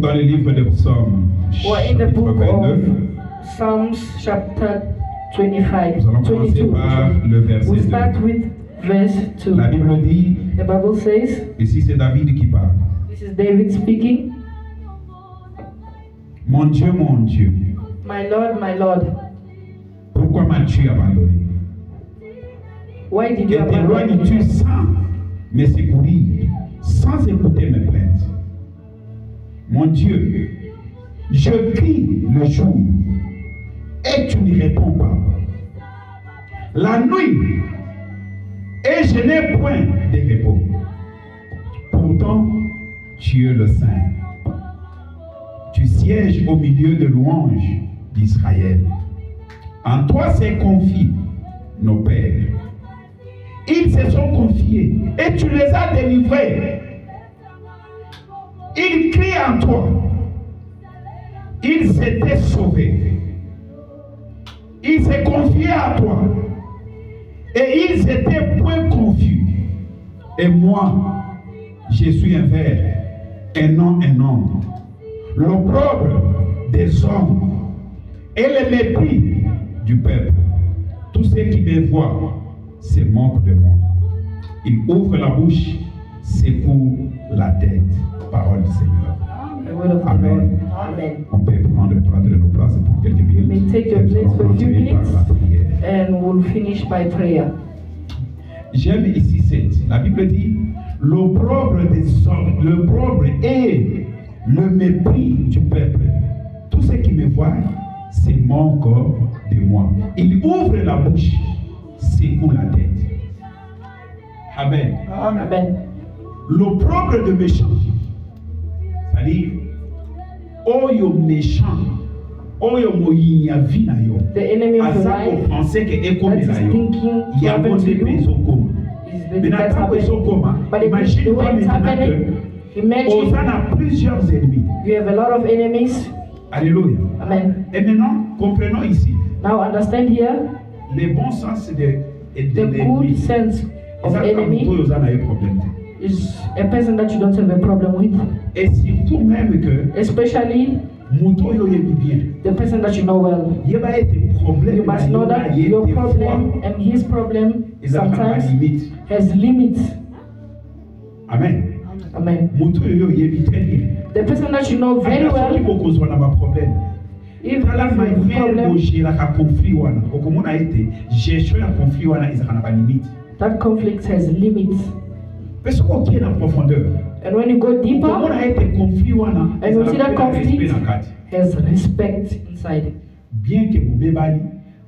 dans le livre de Psaumes, We're in the chapitre book 22. of Psalms chapter 25, Nous allons commencer 22. par le verset We 2. start with verse 2. La Bible dit, The Bible says, ici c'est David qui parle. this is David speaking, Mon Dieu, my Lord, pourquoi m'as-tu abandonné? why did Et you abandon t'éloignes-tu me? sans me secourir, sans écouter mes plaintes? Mon Dieu, je crie le jour et tu n'y réponds pas. La nuit et je n'ai point de repos. Pourtant, tu es le Saint. Tu sièges au milieu de louanges d'Israël. En toi s'est confié nos pères. Ils se sont confiés et tu les as délivrés. Ils crient en toi. Ils s'étaient sauvés. Ils se confiaient à toi. Et ils étaient point confus. Et moi, je suis un ver, un homme. L'opprobre des hommes et le mépris du peuple. Tous ceux qui me voient se moquent de moi. Ils ouvrent la bouche, secouent la tête. Parole du Seigneur. The word of the Amen. Lord. Amen. On peut prendre nos places pour quelques You minutes. may take your Et nous place for a allons few continuer par minutes la prière. and we'll finish by prayer. J'aime ici cette. La Bible dit l'opprobre des hommes, l'opprobre et le mépris du peuple. Tous ceux qui me voient se moquent de moi. Ils ouvrent la bouche, secouent la tête. Amen. Amen. L'opprobre de méchant. C'est-à-dire, oyo méchant, oyo moyinya vi na yo. The enemy of your Aza life pensait que that ekome is na yo. thinking to happen Yango to nde you pezo koma. is the Mais that's n'attends pezo happening. koma. But the Imagine way toi it's maintenant happening, que imagine Hosanna a plusieurs ennemis. you have a lot of enemies. Alléluia. Amen. Et maintenant, comprenons ici, Now understand here le bon sens de the good l'ennemi. sense of Exactement, enemy toi, Hosanna a un problème. is a person that you don't have a problem with, Et surtout même que especially Mouto yo yebi bien. the person that you know well. Il va être problème. You must know that your problem and his problem sometimes has limits. Amen. Amen. Mouto yo yebi très bien. The person that you know very Attention, well, il faut qu'on soit dans un problème. if Tala you have a manière problem, de gérer un conflit wana. Okomona été gestion un conflit wana ils ont pas limite. that conflict has limits. Parce qu'on est en profondeur. And when you go deeper, Okomona été conflit wana. and you see that conflict respect na kati. has respect inside. Bien que vous bébali.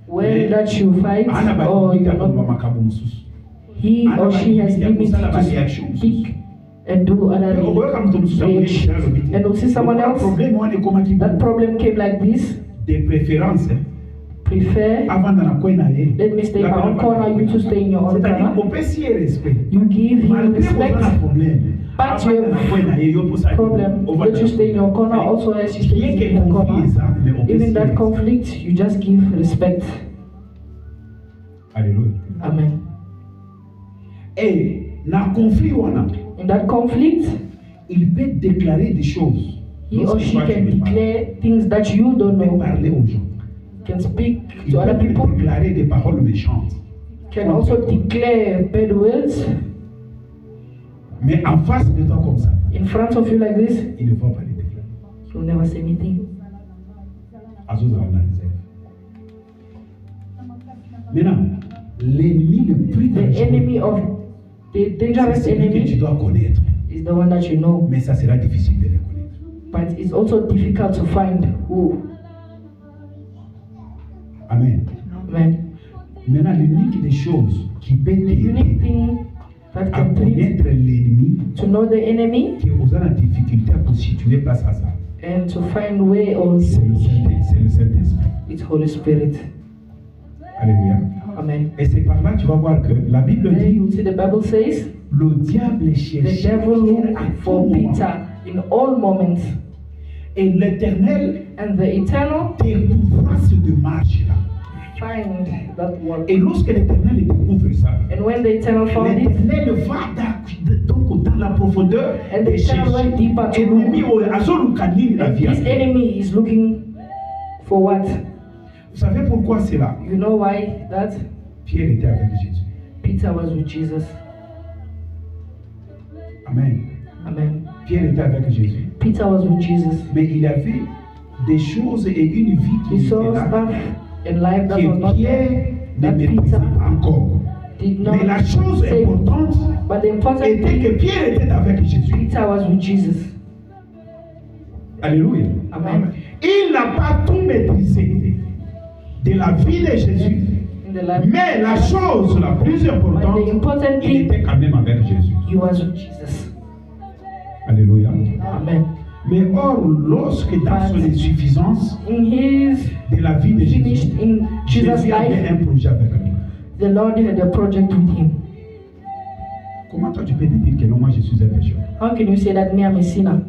When that you fight Ana or ba you're kwa not, makabu mususu. he or she has limits to speak and do other reaction. And you'll see someone else, that problem came like this, de préférence prefer, avant dans la coin aller. let me stay in my own corner, you to stay in your own C'est-à-dire corner. on peut s'y respect. You give him Malgré respect, un problème. but Avant you dans la have coin aller, yo pour ça. problem, let you stay in your corner also as you stay in your corner. Even that conflict, you just give respect. Alléluia. Amen. Et dans conflit wana, In that conflict, il peut déclarer des choses. he or she can declare things that you don't Il peut know, parler aux gens. can speak Il to other peut people, déclarer des paroles méchantes. can also declare bad words Mais en face de toi comme ça, in front of you like this. il ne va pas les déclarer. You'll never say anything. Azouz a la réserve. Maintenant, l'ennemi le plus The dangereux, enemy of the dangerous c'est celui que tu enemy dois connaître. is the one that you know, Mais ça sera difficile de le connaître. but it's also difficult to find who. Amen. Amen. Maintenant, l'unique des choses qui peut The unique t'aider thing that à can lead connaître l'ennemi, to know the enemy qui est aux la difficulté à constituer place à ça, and to find way or c'est le Saint-Esprit. it's Holy Spirit. Alléluia. Amen. Et c'est par là que tu vas voir que la Bible Then dit you see the Bible says le diable the cherche devil looked à tout for moment. Peter in all moments, Et l'Éternel and the eternal découvrira ce démarche là. find that one. Et lorsque l'Éternel découvre ça, And when the eternal found it, l'Éternel va donc dans la profondeur And de the channel went chercher. deeper to Ennemi look. azolukanini la And vie. this enemy is looking for what? Vous savez pourquoi c'est là? You know why that? Pierre était avec Jésus. Peter was with Jesus. Amen. Amen. Pierre était avec Jésus. Peter was with Jesus. Mais il avait des choses et une vie qui He était saw là, stuff in life that was que not Pierre there, ne that maîtrisait Peter pas encore. did not Mais la chose say. importante But the important était thing, que Pierre était avec Jésus. Peter was with Jesus. Alléluia. Amen. Il n'a pas tout maîtrisé de la vie de Jésus. In the life, Mais la chose la plus but the importante, important il thing, était quand même avec Jésus. he was with Jesus. Alléluia. Amen. Mais or, lorsque dans son insuffisance In his de la vie de finished Jésus, in Jesus' Jésus avait life, un projet avec lui. the Lord had a project with him. Comment toi tu peux te dire que non, moi je suis un pécheur? How can you say that me, I'm a sinner?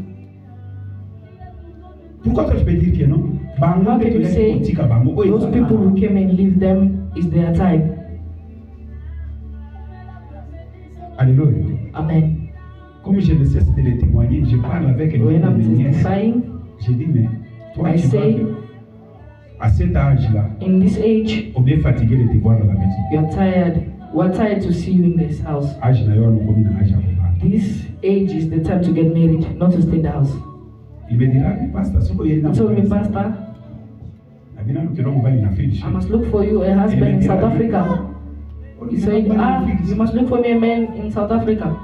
Pourquoi toi tu peux dire que non? How can you say those people who came and leave them is their time? Alléluia. Amen. Comme je ne cesse de le témoigner, je parle avec une When de I'm mes nièces. testifying, J'ai dit, mais toi, I tu vois say, que à cet âge-là, in this age, on est fatigué de te voir à la maison. you're tired. We're tired to see you in this house. Âge na yo, on commis na âge à vous. This age is the time to get married, not to stay in the house. Il me dira, mais pasteur, ce qu'il y a He told me, Pastor, I must look for you a husband in South Africa. He said, you must look for me a man in South Africa.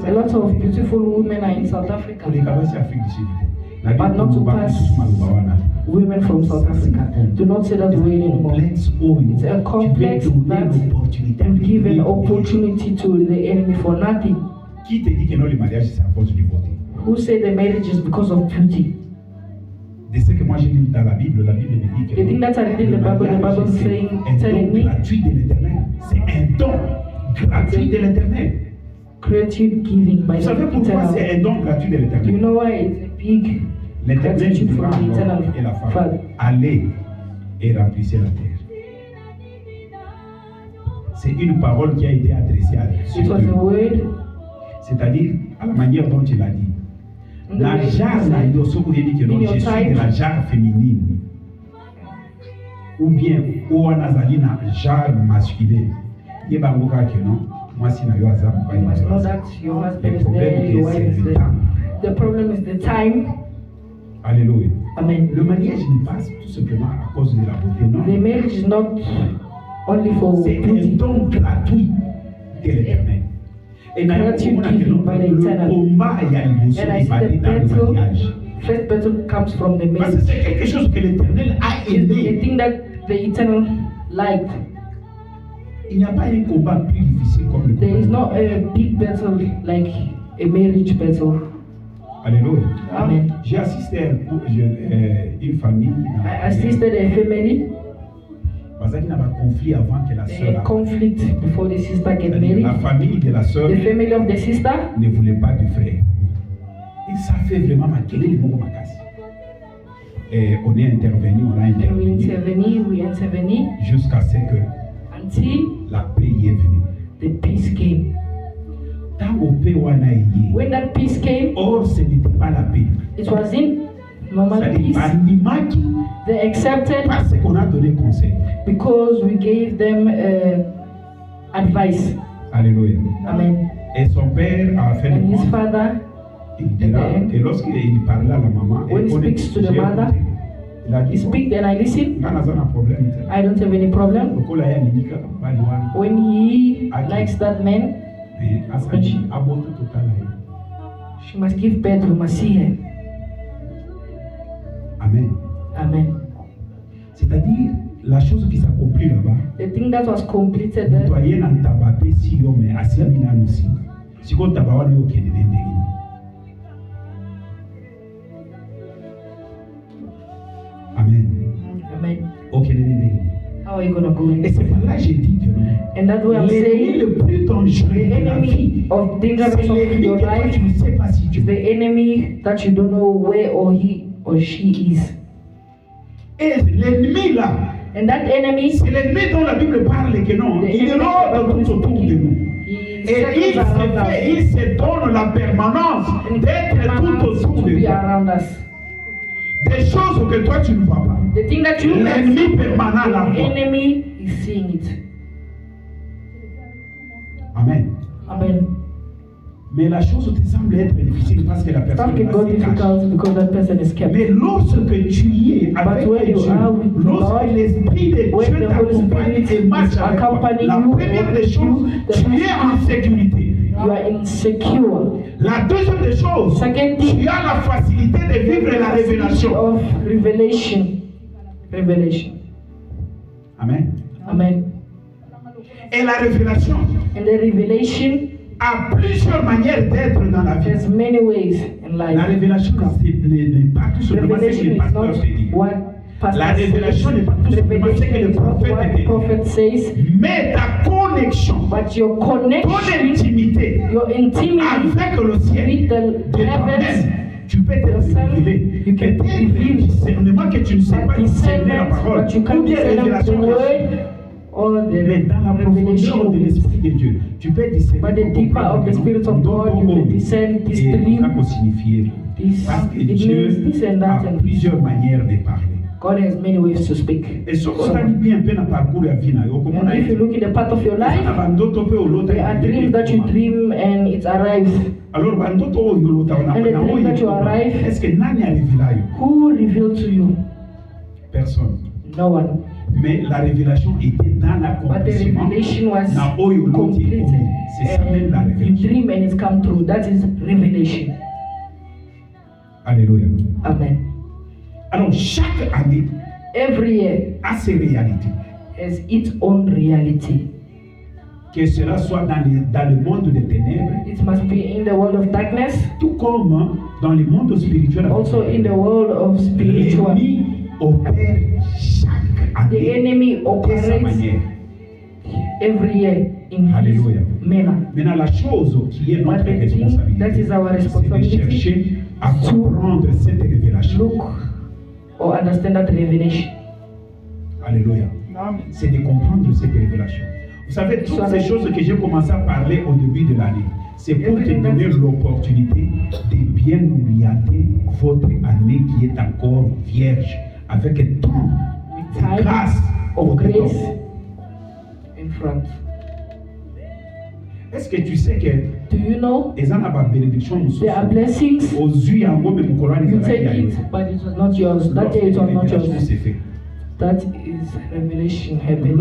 A lot of beautiful women are in South Africa, but not to pass women from South Africa. Do not say that word anymore. It's a complex that will give an opportunity to the enemy for nothing. Qui te dit que non, le mariage c'est à cause du beauté? Who say the marriage is because of beauty? De ce que moi j'ai lu dans la Bible me dit que The thing that I read in the Bible is saying, telling me, gratuit de l'éternel. C'est un don gratuit de l'éternel. creative giving by Vous the savez pourquoi eternal. c'est un don gratuit de Do you l'éternel? know why it's a big L'éternel gratitude dira from the à l'homme eternal et la femme, Father? allez et remplissez la terre. C'est une parole qui a été adressée à It was a word, c'est-à-dire à la manière dont il a dit. in the La way jarre, he said, je suis de la jarre féminine. Ou bien, ou on a la jarre masculine. Il y a un que non. Moi, si na yo azam, you must know that your husband is there, your wife is there. The problem is the time. Alléluia. Amen. Le mariage n'est pas tout simplement à cause de la beauté, non. The marriage is not only for C'est un beauty. don gratuit de l'éternel. Et Gratitude given by the le eternal. combat, il y a une And I notion see the dans le battle, mariage. first battle comes from the Parce que marriage. c'est quelque chose que l'éternel a The aimé. thing that the eternal liked. Il n'y a pas un combat plus difficile comme le There is combat. not a big battle like a marriage battle. Alléluia. Amen. J'ai assisté à une famille. I assisted a family. Parce qu'il y a un conflit avant que la They sœur. had conflict before the sister get C'est-à-dire, married. la famille de la sœur The family of the sister, ne voulait pas du frère. Et ça fait vraiment maquiller les mots casse. Et on est intervenu, on a and we intervenu intervened jusqu'à ce que until la paix y est venue. the peace came. Tant au paix on a y When that peace came, or ce n'était pas la paix. it wasn't normal C'est-à-dire, peace. Animaki, They accepted parce qu'on a donné conseil. because we gave them advice. Alléluia. Amen. Et son père a fait And le his compte. father, Il dira, et lorsqu'il parlait à la maman, When he on speaks to the j'ai mother, écouté. Il a he dit, speak and I listen. Nga naza na problème te. I don't have any problem. Lokola ya ninika bali wana. When he likes that man, Mais asali abota totala ye. she must give birth. We must see her. Amen. Amen. C'est-à-dire, la chose qui s'accomplit là-bas, The thing that was completed there, mtoye na ntabate si yo me asimi na nusinga. Siko ntaba wana yo kende ndenge. Amen. amen. Okende ndenge. How are you gonna go in Et this? c'est par là que j'ai dit que non. And that's why I'm L'ennemi saying le plus dangereux the de la vie, enemy of c'est dangerous of l'ennemi your que toi life tu ne sais pas si tu is the enemy that you don't know where or he or she is. Et l'ennemi là, And that enemy, c'est l'ennemi dont la Bible parle que non. the Il est enemy là that dans the tout Bible autour. il se donne la permanence d'être tout autour de toi. Des choses que toi tu ne vois pas. L'ennemi permanent la voit. Enemy is seeing it. Amen. Amen. Mais la chose te semble être difficile parce que la personne est cache. Mais lorsque tu y es avec Dieu, lorsque l'Esprit de Dieu t'accompagne et marche avec toi, la première des choses, tu es en sécurité. You are insecure. La deuxième des choses, tu as la facilité de vivre la révélation. Revelation. Amen. Amen. Et la révélation a plusieurs manières d'être dans la vie. There's many ways in life. La révélation n'est pas tout simplement ce que le pasteur te dit. La révélation n'est pas tout simplement ce que le prophète te dit. Mais ta connexion, ton intimité avec le ciel, de toi-même, tu peux te révéler. Peut-être un discernement que tu ne sais pas discerner la parole. Ou bien révélation. Mais dans la profondeur de l'Esprit de Dieu, tu peux discerner. But the deeper of the Spirit of God, you can discern this dream. Parce que Dieu a plusieurs manières de parler. God has many ways to speak. Et si on a bien un parcours à vie, if you look in the path of your life, there are dreams that you dream and it arrives. Alors, and the dream that you arrive, who revealed to you? Personne. No one. Mais la révélation était dans l'accomplissement. Was completed. C'est ça même la révélation. You dream and it's come true. That is revelation. Alléluia. Amen. Alors, chaque année every year a ses réalités. Has its own reality. Que cela soit dans le monde des ténèbres. It must be in the world of darkness. Tout comme dans le monde spirituel. Also in the world of spiritual. L'ennemi opère chaque année. The enemy operates every year in his manner. Maintenant, la chose qui est notre responsabilité, c'est de chercher à comprendre cette révélation. Look or understand that revelation. Alléluia. C'est de comprendre cette révélation. Vous savez, toutes ces choses que j'ai commencé à parler au début de l'année, c'est pour te donner l'opportunité de bien orienter votre année qui est encore vierge, avec tant de grâce of grace in front. Est-ce que tu sais que do you know there are blessings you take it but it was not yours that day it was not yours. That is revelation happening.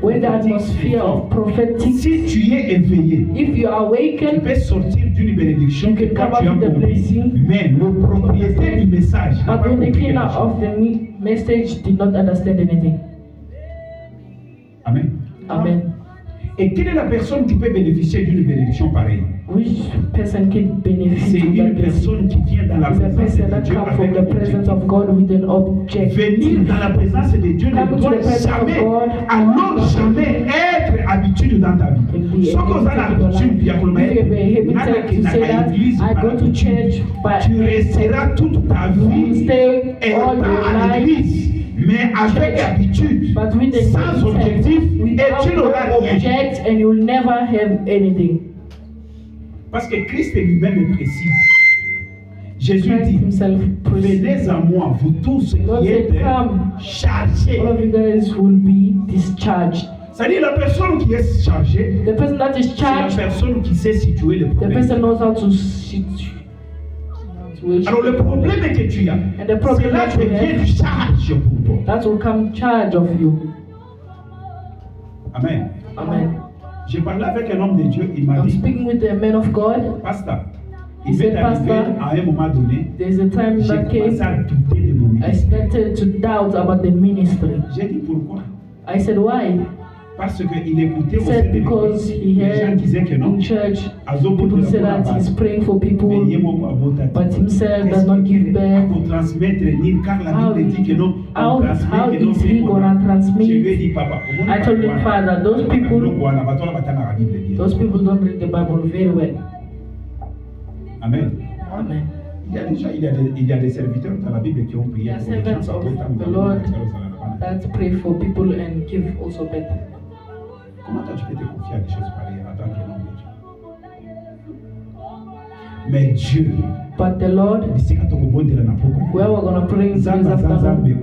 When the atmosphere of prophetic, si tu es éveillé, if you are awakened, tu peux sortir d'une bénédiction que come out with the blessing. Mais le propriétaire du message, but when the cleaner of the message did not understand anything. Amen. Amen. Et quelle est la personne qui peut bénéficier d'une bénédiction pareille? Which person can benefit? C'est une personne qui vient dans la présence de Dieu avec the presence of God with an object. Venir dans la présence de Dieu ne doit jamais, alors jamais être habitude dans ta vie. Sauf que vous avez l'habitude, tu resteras toute ta vie et à l'église. Mais avec habitude, sans objectif, et tu n'auras rien. And you'll never have anything. Parce que Christ lui-même est précis. Jésus dit, venez à moi, vous tous qui êtes chargés. All of you guys will be discharged. C'est-à-dire la personne qui est chargée, the person that is charged, c'est la personne qui sait situer le problème. The person knows how to situate. Alors le problème que tu as, c'est là que vient charge pour toi. That will come charge of you. Amen. Amen. J'ai parlé avec un homme de Dieu, il m'a dit. I'm speaking with a man of God. Pasteur, il m'est arrivé à un moment donné. There's a time that came. À douter de mon ministère. I started to doubt about the ministry. J'ai dit pourquoi? I said why? Parce qu'il écoutait aussi les gens disaient que non. Church, people say that he's praying for people, but himself does not give birth. How is he gonna transmit? I told him, Father, those people don't read the Bible very well. Amen. Amen. Il y a des serviteurs dans la Bible qui ont prié pour les gens. The Lord that pray for people and give also birth. Comment toi tu peux te confier à des choses pareilles en tant qu'homme de Dieu? Mais Dieu, but the Lord, where we're going to pray in this afternoon, the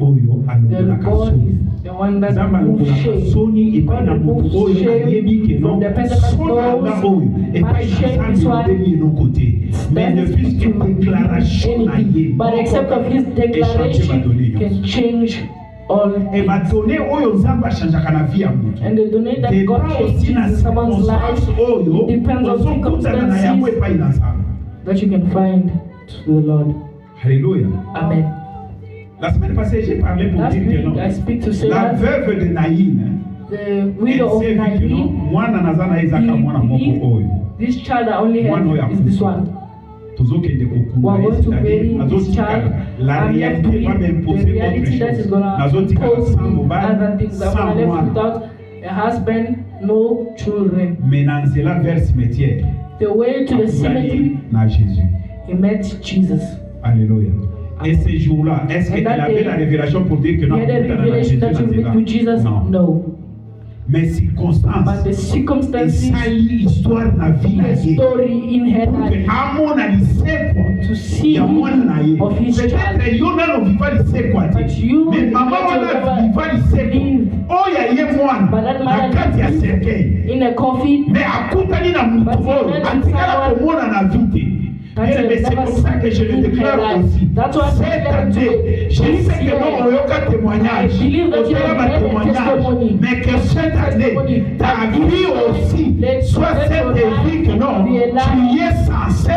God is the one that removes shame. God removes shame from the person that knows my shame is why stands to anything. But except of his declaration can change all things. And the donate that God changes in someone's life depends on circumstances that you can find to the Lord. Alléluia. Amen. La semaine passée, j'ai parlé pour dire que non. La veuve de Naïn, the widow of Naïn, this child that only has is this one. We are going to bury this child. La réalité va m'imposer autre chose. Pose other things. I'm going to left without a husband, no children. The way to the cemetery, he met Jesus. Alléluia. Et ce jour-là, est-ce qu'elle avait la révélation pour dire que non, no. Mais circonstances, histoire na vie na ye. À mon avis, c'est quoi? To see of his child. Peut-être yo na no viva li c'est quoi? Mais maman wana viva li c'est quoi? Oh ya ye mwana. Na kati ya cercueil. In a coffin. Mais akutani na mutu oyo, atikala komona na vie. Mais c'est comme ça que je le déclare aussi. Cette année, je sais que non, on a un témoignage. Mais que cette année, ta vie aussi soit cette vie que non, tu es censé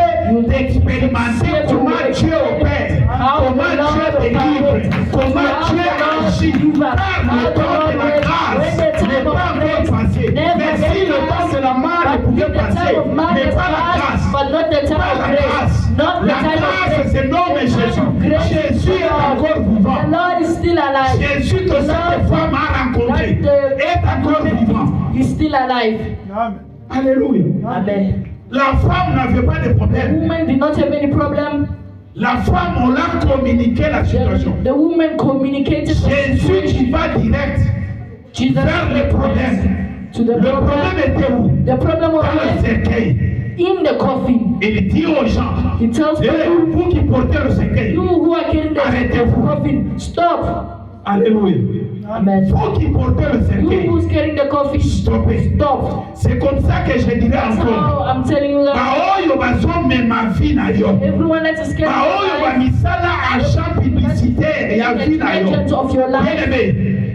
expérimenter comment Dieu opère, comment Dieu délivre, comment Dieu agit. Car le temps de la grâce n'est pas encore passé. Mais si le temps de la mort pouvait passer, mais pas la grâce, pas la grâce. La grâce, c'est non, mais Jésus. Jésus est encore vivant. The Lord is still alive. Jésus que cette femme a rencontré est encore vivant. He's still alive. Amen. Alléluia. Amen. La femme n'avait pas de problème. The woman did not have any problem. La femme, on l'a communiqué la situation. The woman communicated. Jésus qui va direct vers le problème. Le problème était où? The problem was dans le cercueil. In the coffin. Il dit aux gens, he tells people, vous qui portez le cercueil, you who are carrying the coffin, stop. Alléluia. Amen. Vous qui portez le cercueil, you who's carrying the coffin, stoppez. Stop. C'est comme ça que je dirais encore. I'm telling you that. Everyone that is carrying of your life.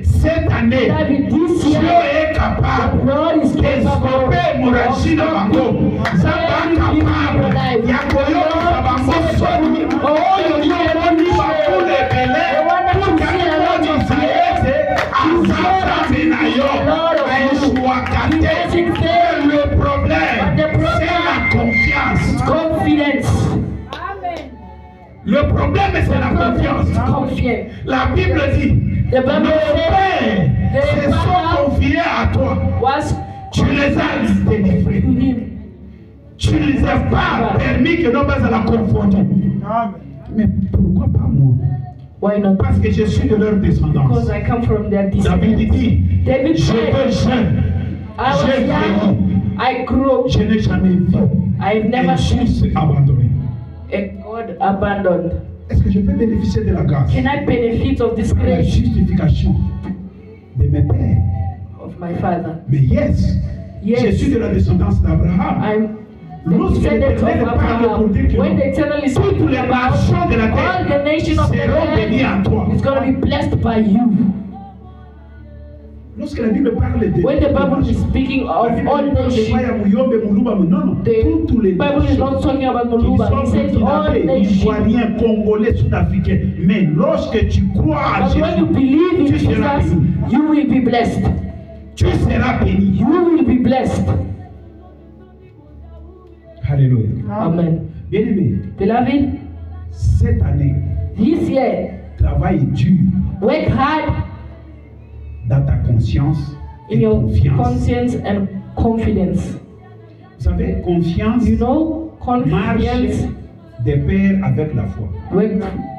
Cette année, Dieu est capable de stopper l'hémorragie de bango. Zaba capable. Yakoyo bango soni. Oh yo moni bango lebele. Pour que nous Israël azaba na yo. Aishwakate. Le problème, c'est la confiance. Confidence. Le problème, c'est la confiance. La Bible dit. The Bible se sont confiés à toi. Tu les as délivrés. Tu ne les as pas permis que l'homme à la confondre. Mais pourquoi pas moi? Why not? Parce que je suis de leur descendance. Because I come from their descendants. David dit, David j'étais jeune. J'ai vieilli. I grew. Je n'ai jamais vu. I've never seen abandonné. A God abandoned. Est-ce que je peux bénéficier de la grâce? Can I benefit of this grace? La justification de mes pères. Of my father. Mais yes. Je suis de la descendance d'Abraham. Lorsque l'Éternel parle pour dire que toutes les nations de la terre seront bénies en toi. It's going to be blessed by you. Lorsque la Bible parle de when the Bible is speaking of all nations, the Bible is not talking about Muluba. It says all nations. Congolais, Sud-Africain. Mais lorsque tu crois à Jésus, when you believe in Jesus, you will be blessed. Tu seras béni. You will be blessed. Alléluia. Amen. Bien-aimé, beloved, cette année, this year, travaille dur. Work hard. Dans ta conscience in et your confiance. conscience and confidence. Vous savez, confiance marche de pair avec la foi.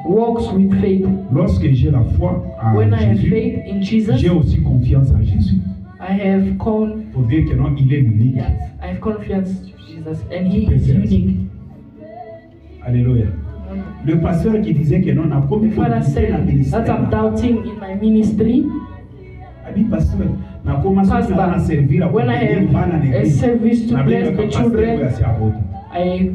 Walks with faith. Lorsque j'ai la foi en When I have Jésus, faith in Jesus, j'ai aussi confiance en Jésus. I have pour dire que non, il est unique. Yes, I have confiance in Jesus and he is unique. Alléluia. Le pasteur qui disait que non, the father said that I'm doubting in my ministry. Pastor, when I have a service to bless the children, I